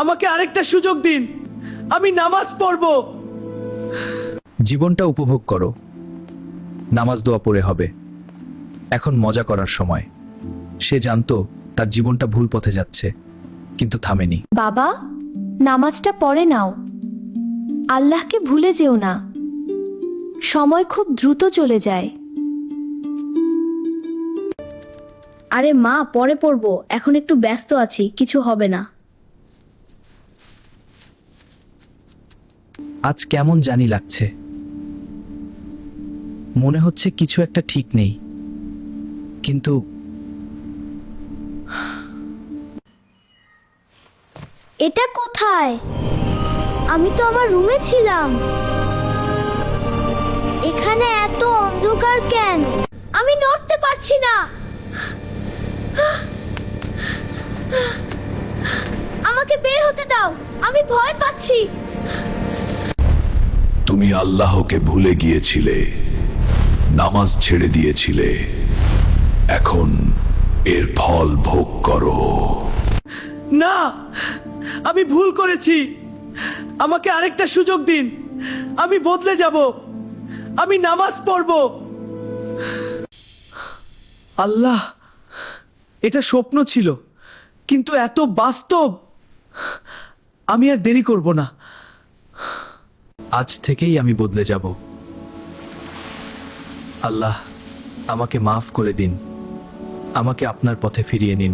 আমাকে আরেকটা সুযোগ দিন, আমি নামাজ পড়ব। জীবনটা উপভোগ করো, নামাজ দোয়া পড়ে হবে। এখন মজা করার সময়। সে জানতো তার জীবনটা ভুল পথে যাচ্ছে, কিন্তু থামেনি। বাবা, নামাজটা পড়ে নাও। আল্লাহকে ভুলে যেও না। সময় খুব দ্রুত চলে যায়। আরে মা, পরে পড়বো, এখন একটু ব্যস্ত আছি, কিছু হবে না। আজ কেমন জানি লাগছে, মনে হচ্ছে কিছু একটা ঠিক নেই, কিন্তু এটা কোথায়? আমি তো আমার রুমে ছিলাম। এখানে এত অন্ধকার কেন? আমি নড়তে পারছি না। আমাকে বের হতে দাও, আমি ভয় পাচ্ছি। তুমি আল্লাহকে ভুলে গিয়েছিলে, নামাজ ছেড়ে দিয়েছিলে, এখন এর ফল ভোগ করো। না, আমি ভুল করেছি, আমাকে আরেকটা সুযোগ দিন, আমি বদলে যাব, আমি নামাজ পড়ব। আল্লাহ, এটা স্বপ্ন ছিল, কিন্তু এত বাস্তব। আমি আর দেরি করব না। আজ থেকেই আমি বদলে যাব। আল্লাহ, আমাকে মাফ করে দিন, আমাকে আপনার পথে ফিরিয়ে নিন।